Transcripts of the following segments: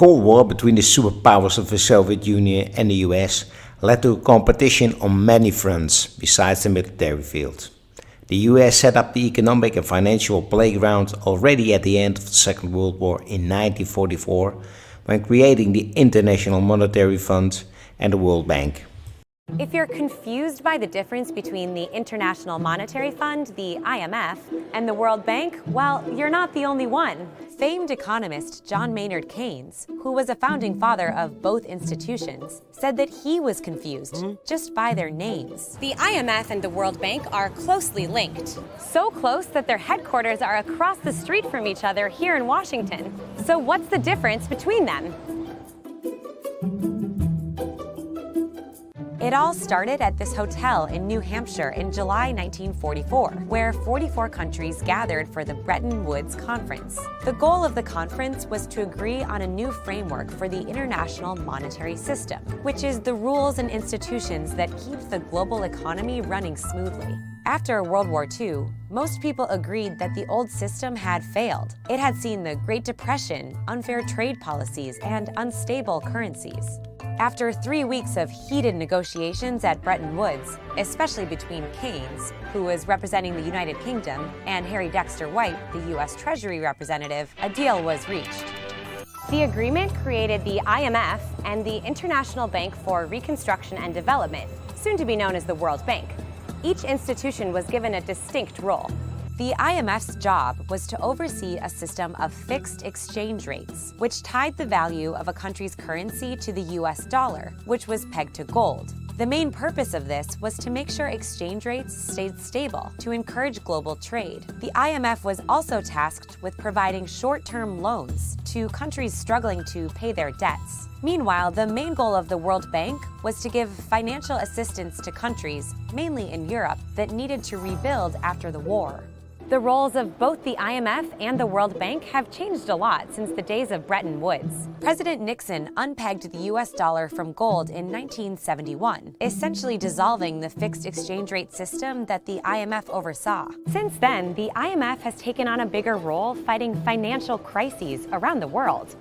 Cold War between the superpowers of the Soviet Union and the US led to a competition on many fronts besides the military field. The US set up the economic and financial playground already at the end of the Second World War in 1944 when creating the International Monetary Fund and the World Bank. If you're confused by the difference between the International Monetary Fund, the IMF, and the World Bank, well, you're not the only one. Famed economist John Maynard Keynes, who was a founding father of both institutions, said that he was confused just by their names. The IMF and the World Bank are closely linked. So close that their headquarters are across the street from each other here in Washington. So what's the difference between them? It all started at this hotel in New Hampshire in July 1944, where 44 countries gathered for the Bretton Woods Conference. The goal of the conference was to agree on a new framework for the international monetary system, which is the rules and institutions that keep the global economy running smoothly. After World War II, most people agreed that the old system had failed. It had seen the Great Depression, unfair trade policies, and unstable currencies. After 3 weeks of heated negotiations at Bretton Woods, especially between Keynes, who was representing the United Kingdom, and Harry Dexter White, the U.S. Treasury representative, a deal was reached. The agreement created the IMF and the International Bank for Reconstruction and Development, soon to be known as the World Bank. Each institution was given a distinct role. The IMF's job was to oversee a system of fixed exchange rates, which tied the value of a country's currency to the US dollar, which was pegged to gold. The main purpose of this was to make sure exchange rates stayed stable to encourage global trade. The IMF was also tasked with providing short-term loans to countries struggling to pay their debts. Meanwhile, the main goal of the World Bank was to give financial assistance to countries, mainly in Europe, that needed to rebuild after the war. The roles of both the IMF and the World Bank have changed a lot since the days of Bretton Woods. President Nixon unpegged the US dollar from gold in 1971, essentially dissolving the fixed exchange rate system that the IMF oversaw. Since then, the IMF has taken on a bigger role fighting financial crises around the world.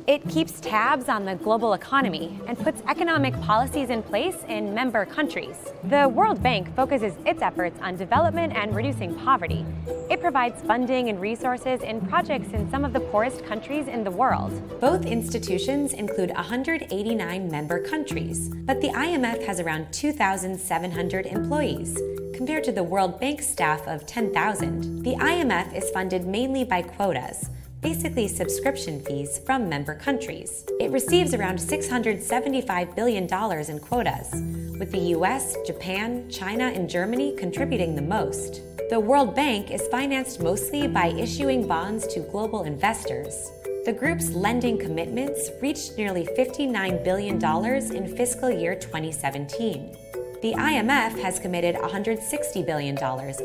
It keeps tabs on the global economy and puts economic policies in place in member countries. The World Bank focuses its efforts on development and reducing poverty. It provides funding and resources in projects in some of the poorest countries in the world. Both institutions include 189 member countries, but the IMF has around 2,700 employees, compared to the World Bank staff of 10,000. The IMF is funded mainly by quotas, basically subscription fees from member countries. It receives around $675 billion in quotas, with the US, Japan, China, and Germany contributing the most. The World Bank is financed mostly by issuing bonds to global investors. The group's lending commitments reached nearly $59 billion in fiscal year 2017. The IMF has committed $160 billion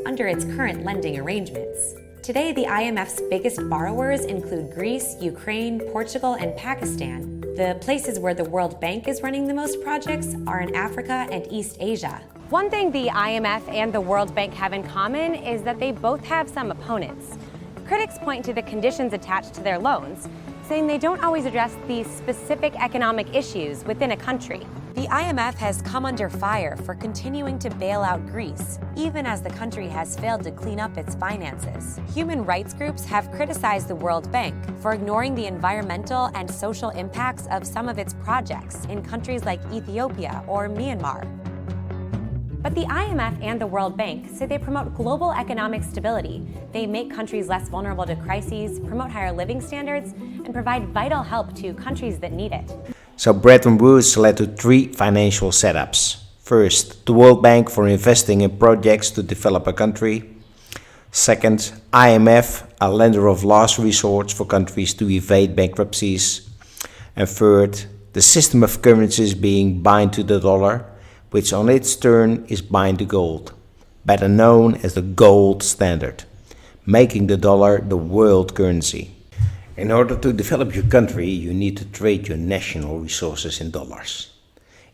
under its current lending arrangements. Today, the IMF's biggest borrowers include Greece, Ukraine, Portugal, and Pakistan. The places where the World Bank is running the most projects are in Africa and East Asia. One thing the IMF and the World Bank have in common is that they both have some opponents. Critics point to the conditions attached to their loans, saying they don't always address the specific economic issues within a country. The IMF has come under fire for continuing to bail out Greece, even as the country has failed to clean up its finances. Human rights groups have criticized the World Bank for ignoring the environmental and social impacts of some of its projects in countries like Ethiopia or Myanmar. But the IMF and the World Bank say they promote global economic stability. They make countries less vulnerable to crises, promote higher living standards, and provide vital help to countries that need it. So Bretton Woods led to 3 financial setups. First, the World Bank for investing in projects to develop a country. Second, IMF, a lender of last resort for countries to evade bankruptcies. And third, the system of currencies being bind to the dollar, which on its turn is bind to gold, better known as the gold standard, making the dollar the world currency. In order to develop your country, you need to trade your national resources in dollars.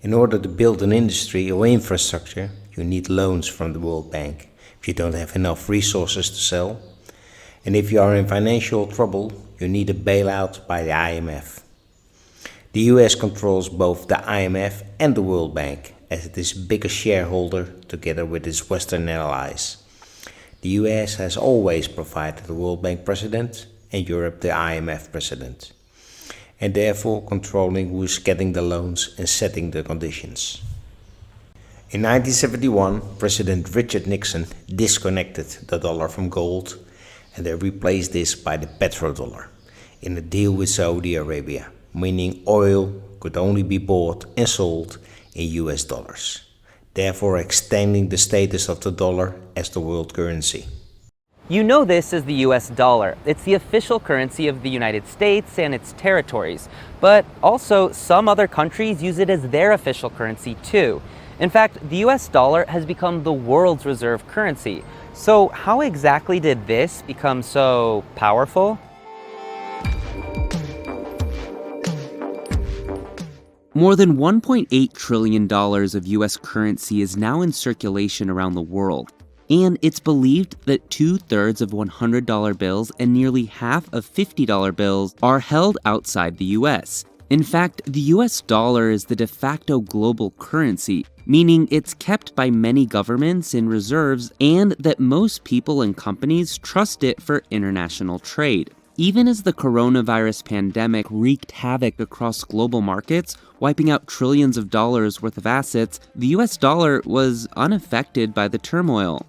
In order to build an industry or infrastructure, you need loans from the World Bank if you don't have enough resources to sell. And if you are in financial trouble, you need a bailout by the IMF. The US controls both the IMF and the World Bank, as it is biggest shareholder together with its Western allies. The US has always provided the World Bank president and Europe the IMF president, and therefore controlling who is getting the loans and setting the conditions. In 1971, President Richard Nixon disconnected the dollar from gold and they replaced this by the petrodollar in a deal with Saudi Arabia, meaning oil could only be bought and sold in US dollars, therefore extending the status of the dollar as the world currency. You know this as the US dollar. It's the official currency of the United States and its territories, but also some other countries use it as their official currency too. In fact, the US dollar has become the world's reserve currency. So how exactly did this become so powerful? More than $1.8 trillion of US currency is now in circulation around the world. And it's believed that 2/3 of $100 bills and nearly half of $50 bills are held outside the US. In fact, the US dollar is the de facto global currency, meaning it's kept by many governments in reserves and that most people and companies trust it for international trade. Even as the coronavirus pandemic wreaked havoc across global markets, wiping out trillions of dollars worth of assets, the US dollar was unaffected by the turmoil.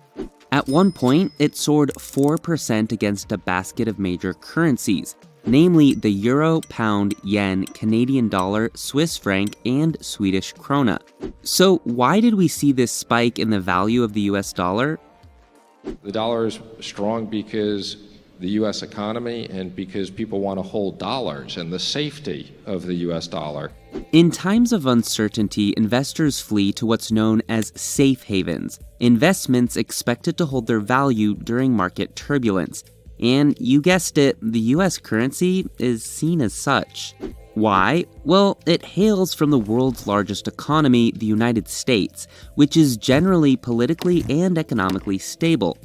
At one point, it soared 4% against a basket of major currencies, namely the euro, pound, yen, Canadian dollar, Swiss franc, and Swedish krona. So why did we see this spike in the value of the US dollar? The dollar is strong because the U.S. economy and because people want to hold dollars and the safety of the U.S. dollar. In times of uncertainty, investors flee to what's known as safe havens, investments expected to hold their value during market turbulence. And you guessed it, the US currency is seen as such. Why? Well, it hails from the world's largest economy, the United States, which is generally politically and economically stable.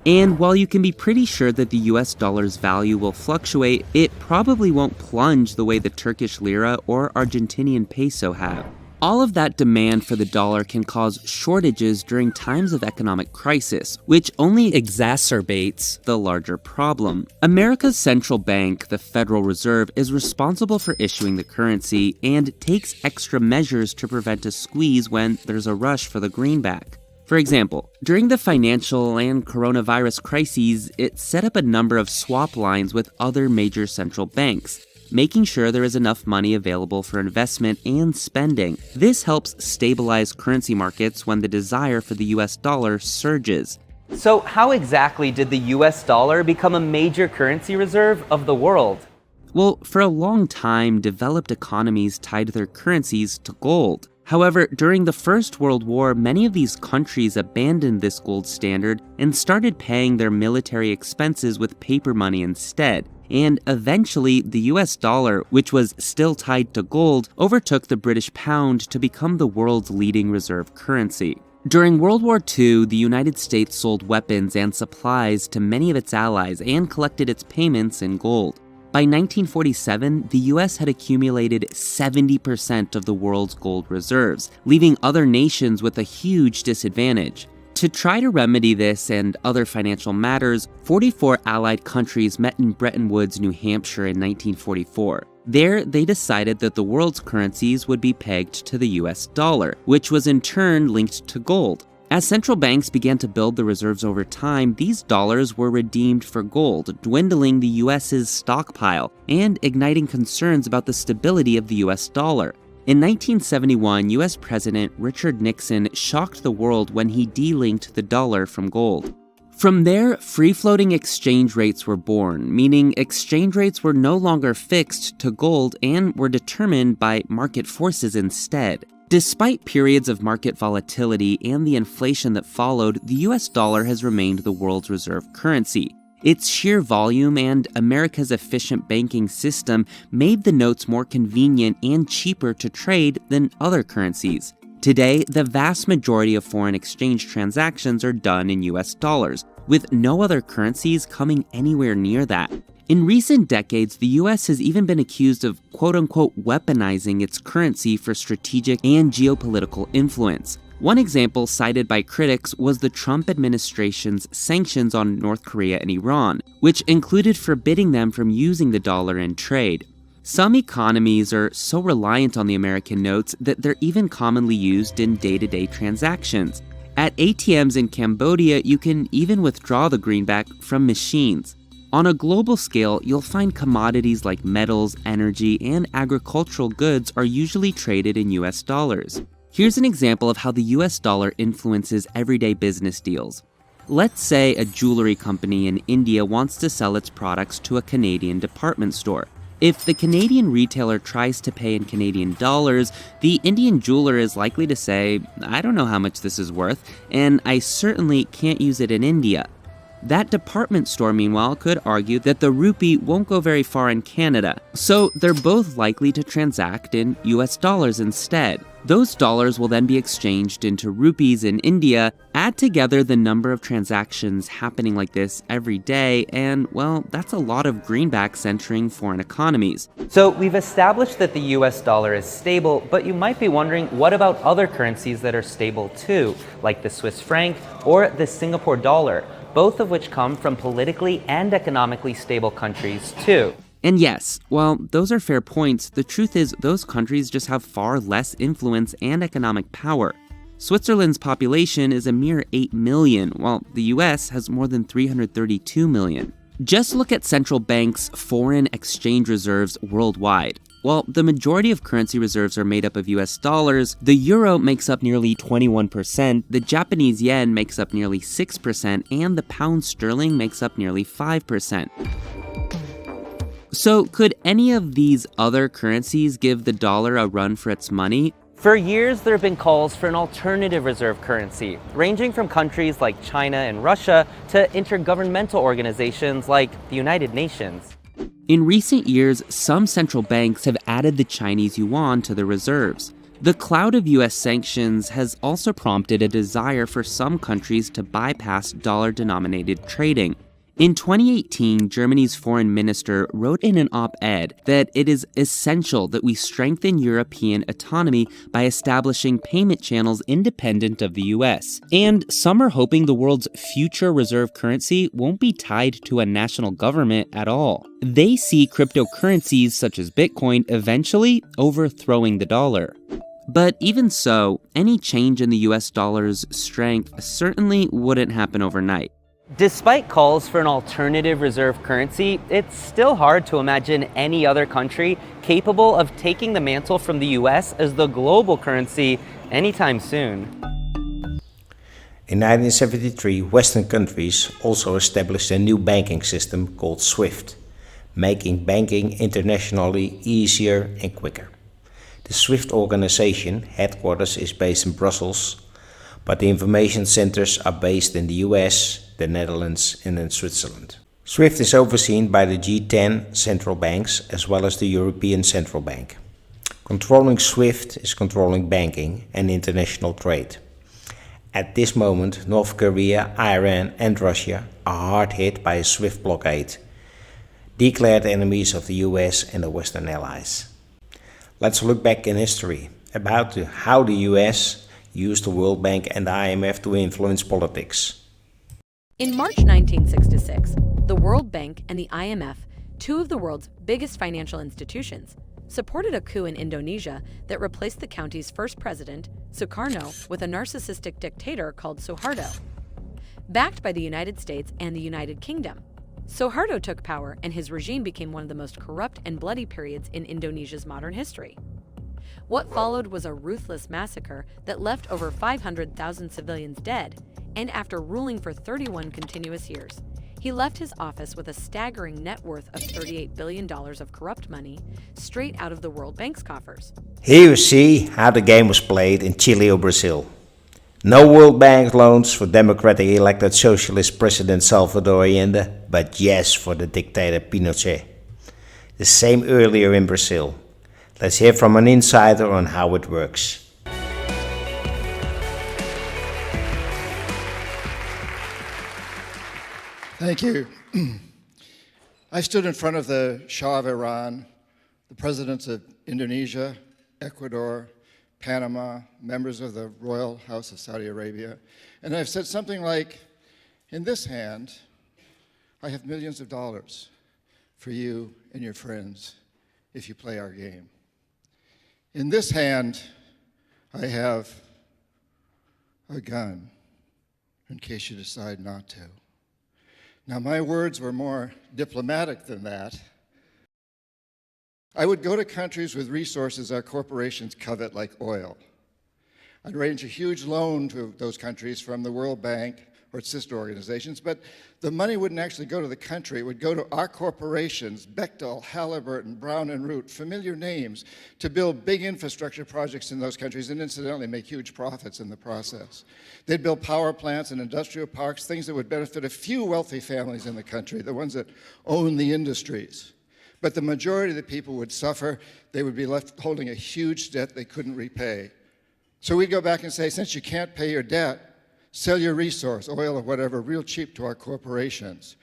And while you can be pretty sure that the US dollar's value will fluctuate, it probably won't plunge the way the Turkish lira or Argentinian peso have. All of that demand for the dollar can cause shortages during times of economic crisis, which only exacerbates the larger problem. America's central bank, the Federal Reserve, is responsible for issuing the currency and takes extra measures to prevent a squeeze when there's a rush for the greenback. For example, during the financial and coronavirus crises, it set up a number of swap lines with other major central banks, making sure there is enough money available for investment and spending. This helps stabilize currency markets when the desire for the US dollar surges. So how exactly did the US dollar become a major currency reserve of the world? Well, for a long time, developed economies tied their currencies to gold. However, during the First World War, many of these countries abandoned this gold standard and started paying their military expenses with paper money instead. And eventually, the US dollar, which was still tied to gold, overtook the British pound to become the world's leading reserve currency. During World War II, the United States sold weapons and supplies to many of its allies and collected its payments in gold. By 1947, the US had accumulated 70% of the world's gold reserves, leaving other nations with a huge disadvantage. To try to remedy this and other financial matters, 44 Allied countries met in Bretton Woods, New Hampshire in 1944. There, they decided that the world's currencies would be pegged to the US dollar, which was in turn linked to gold. As central banks began to build the reserves over time, these dollars were redeemed for gold, dwindling the US's stockpile and igniting concerns about the stability of the US dollar. In 1971, US President Richard Nixon shocked the world when he delinked the dollar from gold. From there, free-floating exchange rates were born, meaning exchange rates were no longer fixed to gold and were determined by market forces instead. Despite periods of market volatility and the inflation that followed, the US dollar has remained the world's reserve currency. Its sheer volume and America's efficient banking system made the notes more convenient and cheaper to trade than other currencies. Today, the vast majority of foreign exchange transactions are done in US dollars, with no other currencies coming anywhere near that. In recent decades, the US has even been accused of quote-unquote weaponizing its currency for strategic and geopolitical influence. One example cited by critics was the Trump administration's sanctions on North Korea and Iran, which included forbidding them from using the dollar in trade. Some economies are so reliant on the American notes that they're even commonly used in day-to-day transactions. At ATMs in Cambodia, you can even withdraw the greenback from machines. On a global scale, you'll find commodities like metals, energy, and agricultural goods are usually traded in US dollars. Here's an example of how the US dollar influences everyday business deals. Let's say a jewelry company in India wants to sell its products to a Canadian department store. If the Canadian retailer tries to pay in Canadian dollars, the Indian jeweler is likely to say, "I don't know how much this is worth, and I certainly can't use it in India." That department store, meanwhile, could argue that the rupee won't go very far in Canada, so they're both likely to transact in US dollars instead. Those dollars will then be exchanged into rupees in India. Add together the number of transactions happening like this every day, and, well, that's a lot of greenbacks entering foreign economies. So we've established that the US dollar is stable, but you might be wondering, what about other currencies that are stable too, like the Swiss franc or the Singapore dollar? Both of which come from politically and economically stable countries too. And yes, while those are fair points, the truth is those countries just have far less influence and economic power. Switzerland's population is a mere 8 million, while the US has more than 332 million. Just look at central banks' foreign exchange reserves worldwide. While the majority of currency reserves are made up of US dollars, the euro makes up nearly 21%, the Japanese yen makes up nearly 6%, and the pound sterling makes up nearly 5%. So could any of these other currencies give the dollar a run for its money? For years, there have been calls for an alternative reserve currency, ranging from countries like China and Russia to intergovernmental organizations like the United Nations. In recent years, some central banks have added the Chinese yuan to their reserves. The cloud of US sanctions has also prompted a desire for some countries to bypass dollar-denominated trading. In 2018, Germany's foreign minister wrote in an op-ed that it is essential that we strengthen European autonomy by establishing payment channels independent of the US. And some are hoping the world's future reserve currency won't be tied to a national government at all. They see cryptocurrencies such as Bitcoin eventually overthrowing the dollar. But even so, any change in the US dollar's strength certainly wouldn't happen overnight. Despite calls for an alternative reserve currency, it's still hard to imagine any other country capable of taking the mantle from the US as the global currency anytime soon. In 1973, Western countries also established a new banking system called SWIFT, making banking internationally easier and quicker. The SWIFT organization headquarters is based in Brussels, but the information centers are based in the US, the Netherlands, and in Switzerland. SWIFT is overseen by the G10 central banks as well as the European Central Bank. Controlling SWIFT is controlling banking and international trade. At this moment, North Korea, Iran, and Russia are hard hit by a SWIFT blockade, declared enemies of the US and the Western allies. Let's look back in history about how the US used the World Bank and the IMF to influence politics. In March 1966, the World Bank and the IMF, two of the world's biggest financial institutions, supported a coup in Indonesia that replaced the country's first president, Sukarno, with a narcissistic dictator called Suharto. Backed by the United States and the United Kingdom, Suharto took power and his regime became one of the most corrupt and bloody periods in Indonesia's modern history. What followed was a ruthless massacre that left over 500,000 civilians dead, and after ruling for 31 continuous years, he left his office with a staggering net worth of $38 billion of corrupt money straight out of the World Bank's coffers. Here you see how the game was played in Chile or Brazil. No World Bank loans for democratically elected socialist President Salvador Allende, but yes for the dictator Pinochet. The same earlier in Brazil. Let's hear from an insider on how it works. Thank you. I stood in front of the Shah of Iran, the presidents of Indonesia, Ecuador, Panama, members of the Royal House of Saudi Arabia, and I've said something like, in this hand, I have millions of dollars for you and your friends if you play our game. In this hand, I have a gun in case you decide not to. Now, my words were more diplomatic than that. I would go to countries with resources our corporations covet, like oil. I'd arrange a huge loan to those countries from the World Bank or its sister organizations, but the money wouldn't actually go to the country. It would go to our corporations, Bechtel, Halliburton, Brown and Root, familiar names, to build big infrastructure projects in those countries and incidentally make huge profits in the process. They'd build power plants and industrial parks, things that would benefit a few wealthy families in the country, the ones that own the industries. But the majority of the people would suffer. They would be left holding a huge debt they couldn't repay. So we'd go back and say, since you can't pay your debt, sell your resource, oil or whatever, real cheap to our corporations.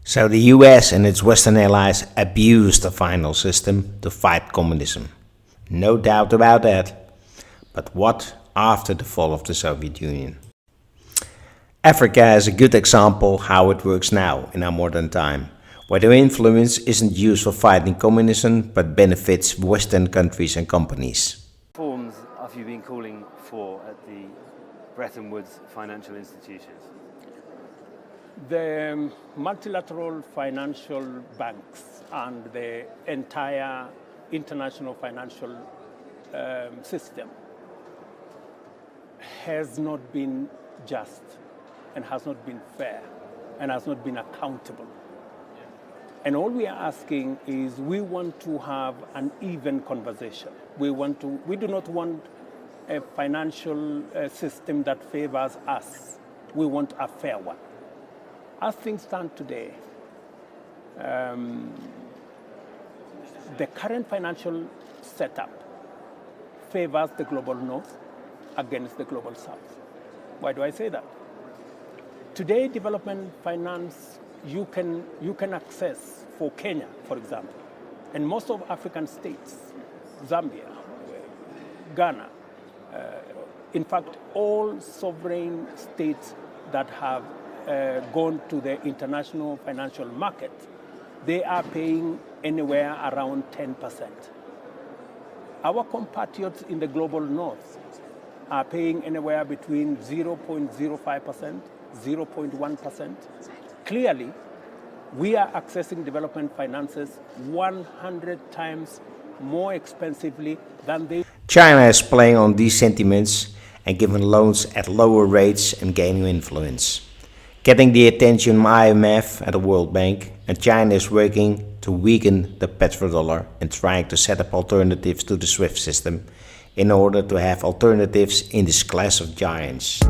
So the US and its Western allies abused the final system to fight communism. No doubt about that. But what after the fall of the Soviet Union? Africa is a good example how it works now in our modern time, where the influence isn't used for fighting communism but benefits Western countries and companies. Forms have you been calling for at the Bretton Woods financial institutions? The multilateral financial banks and the entire international financial system has not been just and has not been fair and has not been accountable. And all we are asking is we want to have an even conversation. We do not want a financial system that favors us. We want a fair one. As things stand today, the current financial setup favors the global north against the global south. Why do I say that? Today, development finance you can access for Kenya, for example, and most of African states, Zambia, Ghana, in fact, all sovereign states that have gone to the international financial market, they are paying anywhere around 10%. Our compatriots in the global north are paying anywhere between 0.05%, 0.1%. Clearly, we are accessing development finances 100 times more expensively than they. China is playing on these sentiments and giving loans at lower rates and gaining influence, getting the attention of IMF and the World Bank, and China is working to weaken the petrodollar and trying to set up alternatives to the SWIFT system in order to have alternatives in this class of giants.